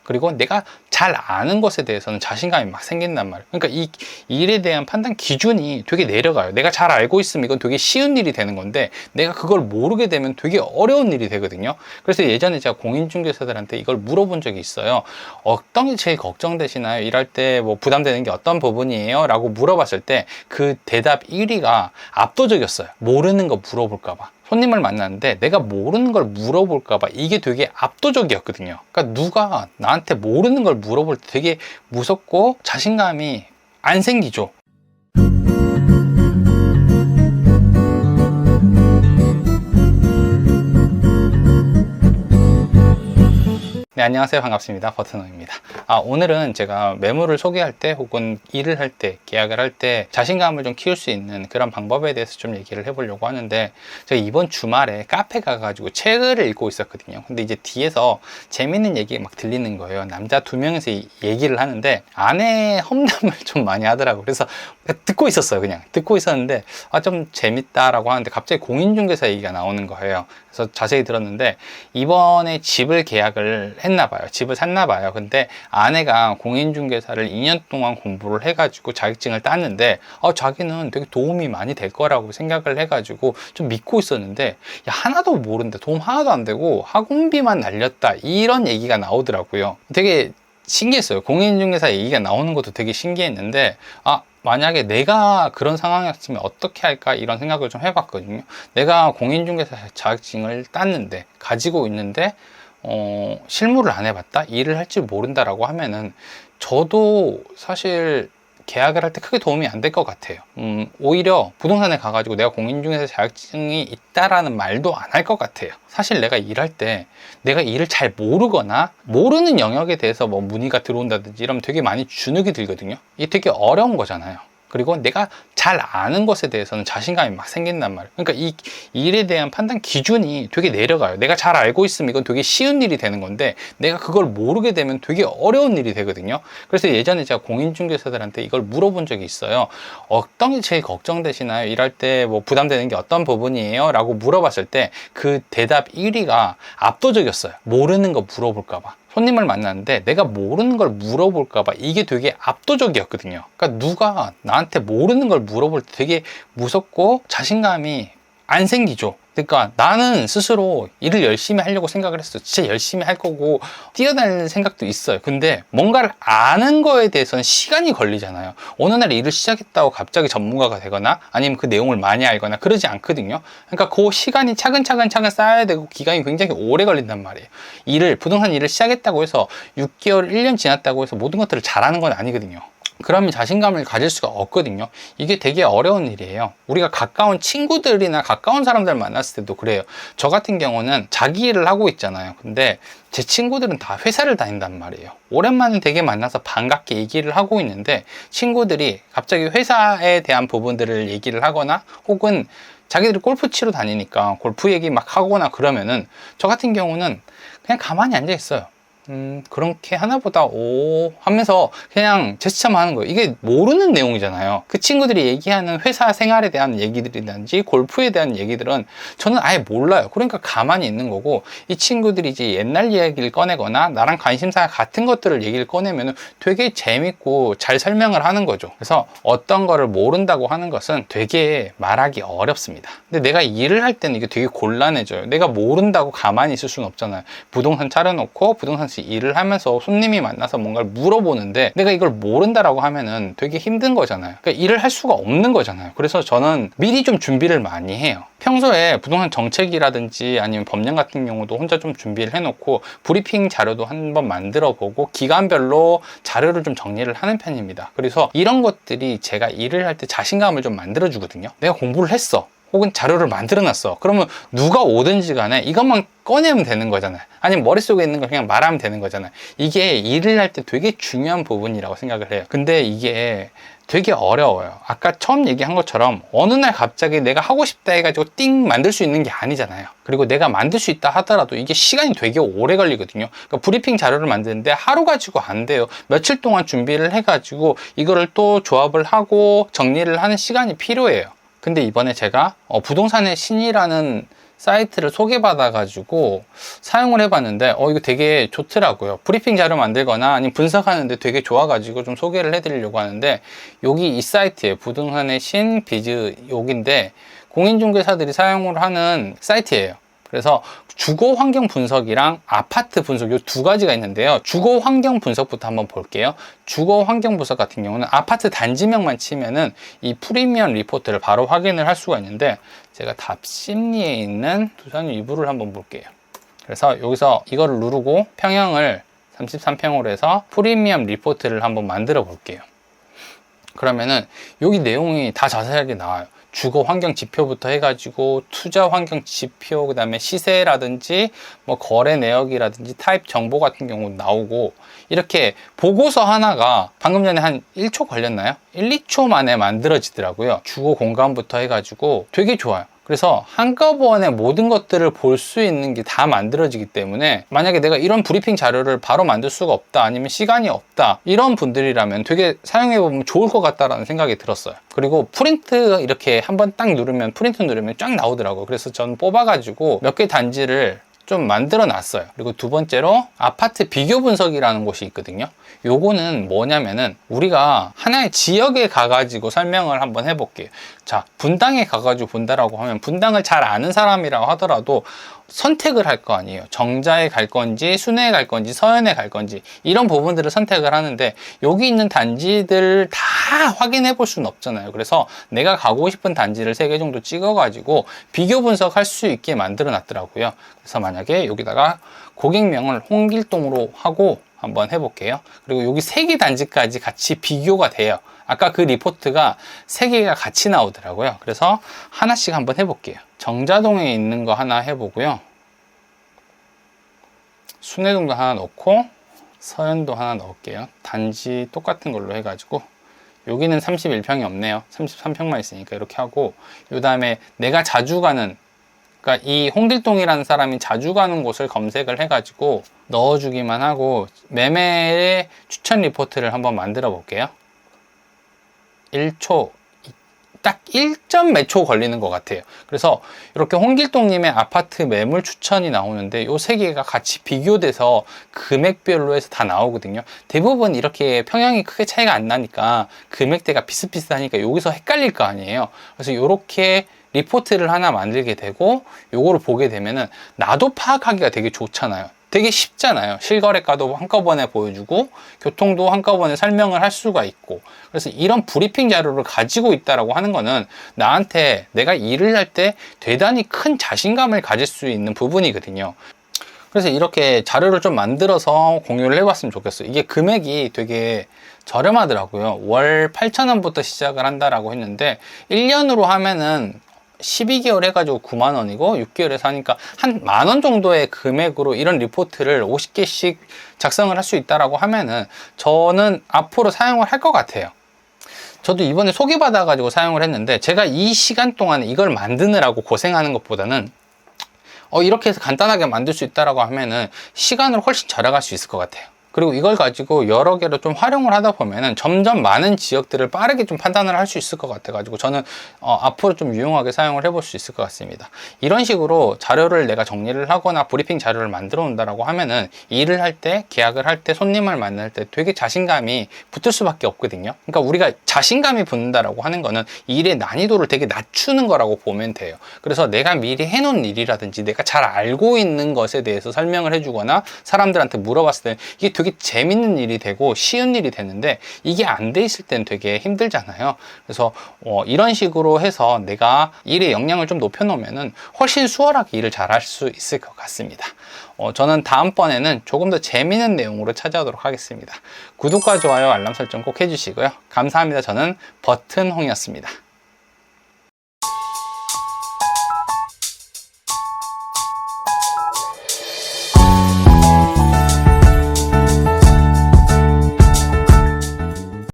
그리고 내가 잘 아는 것에 대해서는 자신감이 막 생긴단 말이에요. 그러니까 이 일에 대한 판단 기준이 되게 내려가요. 내가 잘 알고 있으면 이건 되게 쉬운 일이 되는 건데 내가 그걸 모르게 되면 되게 어려운 일이 되거든요. 그래서 예전에 제가 공인중개사들한테 이걸 물어본 적이 있어요. 어떤 게 제일 걱정되시나요? 일할 때 뭐 부담되는 게 어떤 부분이에요? 라고 물어봤을 때 그 대답 1위가 압도적이었어요. 모르는 거 물어볼까 봐. 손님을 만났는데 내가 모르는 걸 물어볼까 봐 이게 되게 압도적이었거든요. 그러니까 누가 나한테 모르는 걸 물어볼 때 되게 무섭고 자신감이 안 생기죠. 네, 안녕하세요. 반갑습니다. 버트너입니다. 오늘은 제가 매물을 소개할 때 혹은 일을 할 때, 계약을 할 때 자신감을 좀 키울 수 있는 그런 방법에 대해서 좀 얘기를 해보려고 하는데, 제가 이번 주말에 카페 가가지고 책을 읽고 있었거든요. 근데 이제 뒤에서 재밌는 얘기가 막 들리는 거예요. 남자 2명이서 얘기를 하는데 아내 험담을 좀 많이 하더라고요. 그래서 듣고 있었어요. 그냥 듣고 있었는데 좀 재밌다라고 하는데 갑자기 공인중개사 얘기가 나오는 거예요. 그래서 자세히 들었는데 이번에 집을 계약을 했나 봐요. 집을 샀나 봐요. 근데 아내가 공인중개사를 2년 동안 공부를 해가지고 자격증을 땄는데 자기는 되게 도움이 많이 될 거라고 생각을 해가지고 좀 믿고 있었는데 하나도 모르는데 도움 하나도 안 되고 학원비만 날렸다 이런 얘기가 나오더라고요. 되게 신기했어요. 공인중개사 얘기가 나오는 것도 되게 신기했는데 만약에 내가 그런 상황이었으면 어떻게 할까 이런 생각을 좀 해봤거든요. 내가 공인중개사 자격증을 땄는데 가지고 있는데 실무를 안 해봤다? 일을 할 줄 모른다라고 하면은 저도 사실 계약을 할 때 크게 도움이 안 될 것 같아요. 오히려 부동산에 가가지고 내가 공인중개사 자격증이 있다라는 말도 안 할 것 같아요. 사실 내가 일할 때 내가 일을 잘 모르거나 모르는 영역에 대해서 뭐 문의가 들어온다든지 이러면 되게 많이 주눅이 들거든요. 이게 되게 어려운 거잖아요. 그리고 내가 잘 아는 것에 대해서는 자신감이 막 생긴단 말이에요. 그러니까 이 일에 대한 판단 기준이 되게 내려가요. 내가 잘 알고 있으면 이건 되게 쉬운 일이 되는 건데 내가 그걸 모르게 되면 되게 어려운 일이 되거든요. 그래서 예전에 제가 공인중개사들한테 이걸 물어본 적이 있어요. 어떤 게 제일 걱정되시나요? 일할 때 뭐 부담되는 게 어떤 부분이에요? 라고 물어봤을 때 그 대답 1위가 압도적이었어요. 모르는 거 물어볼까 봐. 손님을 만났는데 내가 모르는 걸 물어볼까 봐 이게 되게 압도적이었거든요. 그러니까 누가 나한테 모르는 걸 물어볼 때 되게 무섭고 자신감이 안 생기죠. 그러니까 나는 스스로 일을 열심히 하려고 생각을 했어요. 진짜 열심히 할 거고 뛰어다니는 생각도 있어요. 근데 뭔가를 아는 거에 대해서는 시간이 걸리잖아요. 어느 날 일을 시작했다고 갑자기 전문가가 되거나 아니면 그 내용을 많이 알거나 그러지 않거든요. 그러니까 그 시간이 차근차근 쌓아야 되고 기간이 굉장히 오래 걸린단 말이에요. 부동산 일을 시작했다고 해서 6개월, 1년 지났다고 해서 모든 것들을 잘하는 건 아니거든요. 그러면 자신감을 가질 수가 없거든요. 이게 되게 어려운 일이에요. 우리가 가까운 친구들이나 가까운 사람들 만났을 때도 그래요. 저 같은 경우는 자기 일을 하고 있잖아요. 근데 제 친구들은 다 회사를 다닌단 말이에요. 오랜만에 되게 만나서 반갑게 얘기를 하고 있는데 친구들이 갑자기 회사에 대한 부분들을 얘기를 하거나 혹은 자기들이 골프 치러 다니니까 골프 얘기 막 하거나 그러면은 저 같은 경우는 그냥 가만히 앉아 있어요. 그렇게 하나보다 하면서 그냥 제스처만 하는 거예요. 이게 모르는 내용이잖아요. 그 친구들이 얘기하는 회사 생활에 대한 얘기들이든지 골프에 대한 얘기들은 저는 아예 몰라요. 그러니까 가만히 있는 거고 이 친구들이 이제 옛날 이야기를 꺼내거나 나랑 관심사가 같은 것들을 얘기를 꺼내면 되게 재밌고 잘 설명을 하는 거죠. 그래서 어떤 거를 모른다고 하는 것은 되게 말하기 어렵습니다. 근데 내가 일을 할 때는 이게 되게 곤란해져요. 내가 모른다고 가만히 있을 수는 없잖아요. 부동산 차려놓고 부동산 일을 하면서 손님이 만나서 뭔가를 물어보는데 내가 이걸 모른다라고 하면은 되게 힘든 거잖아요. 그러니까 일을 할 수가 없는 거잖아요. 그래서 저는 미리 좀 준비를 많이 해요. 평소에 부동산 정책이라든지 아니면 법령 같은 경우도 혼자 좀 준비를 해놓고 브리핑 자료도 한번 만들어 보고 기간별로 자료를 좀 정리를 하는 편입니다. 그래서 이런 것들이 제가 일을 할 때 자신감을 좀 만들어 주거든요. 내가 공부를 했어. 혹은 자료를 만들어 놨어. 그러면 누가 오든지 간에 이것만 꺼내면 되는 거잖아요. 아니면 머릿속에 있는 걸 그냥 말하면 되는 거잖아요. 이게 일을 할 때 되게 중요한 부분이라고 생각을 해요. 근데 이게 되게 어려워요. 아까 처음 얘기한 것처럼 어느 날 갑자기 내가 하고 싶다 해가지고 띵 만들 수 있는 게 아니잖아요. 그리고 내가 만들 수 있다 하더라도 이게 시간이 되게 오래 걸리거든요. 그러니까 브리핑 자료를 만드는데 하루 가지고 안 돼요. 며칠 동안 준비를 해가지고 이거를 또 조합을 하고 정리를 하는 시간이 필요해요. 근데 이번에 제가 부동산의 신이라는 사이트를 소개받아가지고 사용을 해봤는데 이거 되게 좋더라고요. 브리핑 자료 만들거나 아니면 분석하는데 되게 좋아가지고 좀 소개를 해드리려고 하는데, 여기 이 사이트에 부동산의 신 비즈 여기인데 공인중개사들이 사용을 하는 사이트예요. 그래서 주거 환경 분석이랑 아파트 분석 이 두 가지가 있는데요. 주거 환경 분석부터 한번 볼게요. 주거 환경 분석 같은 경우는 아파트 단지명만 치면은 이 프리미엄 리포트를 바로 확인을 할 수가 있는데, 제가 답심리에 있는 두산 위브를 한번 볼게요. 그래서 여기서 이거를 누르고 평형을 33평으로 해서 프리미엄 리포트를 한번 만들어 볼게요. 그러면은 여기 내용이 다 자세하게 나와요. 주거 환경 지표부터 해가지고 투자 환경 지표, 그 다음에 시세라든지 뭐 거래 내역이라든지 타입 정보 같은 경우 나오고, 이렇게 보고서 하나가 방금 전에 한 1초 걸렸나요? 1, 2초 만에 만들어지더라고요. 주거 공간부터 해가지고 되게 좋아요. 그래서 한꺼번에 모든 것들을 볼 수 있는 게 다 만들어지기 때문에, 만약에 내가 이런 브리핑 자료를 바로 만들 수가 없다, 아니면 시간이 없다, 이런 분들이라면 되게 사용해보면 좋을 것 같다라는 생각이 들었어요. 그리고 프린트 이렇게 한번 딱 누르면, 프린트 누르면 쫙 나오더라고요. 그래서 저는 뽑아가지고 몇 개 단지를 좀 만들어 놨어요. 그리고 두 번째로 아파트 비교 분석이라는 곳이 있거든요. 요거는 뭐냐면은 우리가 하나의 지역에 가가지고 설명을 한번 해볼게요. 자, 분당에 가가지고 본다라고 하면 분당을 잘 아는 사람이라고 하더라도 선택을 할 거 아니에요. 정자에 갈 건지 순회에 갈 건지 서현에 갈 건지 이런 부분들을 선택을 하는데, 여기 있는 단지들을 다 확인해 볼 수는 없잖아요. 그래서 내가 가고 싶은 단지를 3개 정도 찍어 가지고 비교 분석할 수 있게 만들어 놨더라고요. 그래서 만약에 여기다가 고객명을 홍길동으로 하고 한번 해볼게요. 그리고 여기 3개 단지까지 같이 비교가 돼요. 아까 그 리포트가 3개가 같이 나오더라고요. 그래서 하나씩 한번 해볼게요. 정자동에 있는 거 하나 해보고요. 순회동도 하나 넣고 서현도 하나 넣을게요. 단지 똑같은 걸로 해가지고, 여기는 31평이 없네요. 33평만 있으니까 이렇게 하고, 그 다음에 내가 자주 가는, 그러니까 이 홍길동이라는 사람이 자주 가는 곳을 검색을 해가지고 넣어주기만 하고, 매매의 추천 리포트를 한번 만들어 볼게요. 1초, 딱 1점 몇 초 걸리는 것 같아요. 그래서 이렇게 홍길동님의 아파트 매물 추천이 나오는데, 요 3개가 같이 비교돼서 금액별로 해서 다 나오거든요. 대부분 이렇게 평형이 크게 차이가 안 나니까, 금액대가 비슷비슷하니까 여기서 헷갈릴 거 아니에요. 그래서 이렇게 리포트를 하나 만들게 되고, 요거를 보게 되면은 나도 파악하기가 되게 좋잖아요. 되게 쉽잖아요. 실거래가도 한꺼번에 보여주고 교통도 한꺼번에 설명을 할 수가 있고. 그래서 이런 브리핑 자료를 가지고 있다라고 하는 거는 나한테 내가 일을 할 때 대단히 큰 자신감을 가질 수 있는 부분이거든요. 그래서 이렇게 자료를 좀 만들어서 공유를 해봤으면 좋겠어요. 이게 금액이 되게 저렴하더라고요. 월 8,000원부터 시작을 한다라고 했는데 1년으로 하면은 12개월 해가지고 9만원이고 6개월에서 하니까 한 만원 정도의 금액으로 이런 리포트를 50개씩 작성을 할 수 있다라고 하면은 저는 앞으로 사용을 할 것 같아요. 저도 이번에 소개받아가지고 사용을 했는데, 제가 이 시간 동안에 이걸 만드느라고 고생하는 것보다는 이렇게 해서 간단하게 만들 수 있다라고 하면은 시간을 훨씬 절약할 수 있을 것 같아요. 그리고 이걸 가지고 여러 개로 좀 활용을 하다 보면은 점점 많은 지역들을 빠르게 좀 판단을 할 수 있을 것 같아 가지고 저는 앞으로 좀 유용하게 사용을 해볼 수 있을 것 같습니다. 이런 식으로 자료를 내가 정리를 하거나 브리핑 자료를 만들어 놓는다라고 하면은 일을 할 때, 계약을 할 때, 손님을 만날 때 되게 자신감이 붙을 수밖에 없거든요. 그러니까 우리가 자신감이 붙는다라고 하는 거는 일의 난이도를 되게 낮추는 거라고 보면 돼요. 그래서 내가 미리 해놓은 일이라든지 내가 잘 알고 있는 것에 대해서 설명을 해주거나 사람들한테 물어봤을 때 이게 되게 재밌는 일이 되고 쉬운 일이 되는데, 이게 안 돼 있을 땐 되게 힘들잖아요. 그래서 이런 식으로 해서 내가 일의 역량을 좀 높여놓으면은 훨씬 수월하게 일을 잘 할 수 있을 것 같습니다. 저는 다음번에는 조금 더 재밌는 내용으로 찾아오도록 하겠습니다. 구독과 좋아요, 알람 설정 꼭 해주시고요. 감사합니다. 저는 버튼홍이었습니다.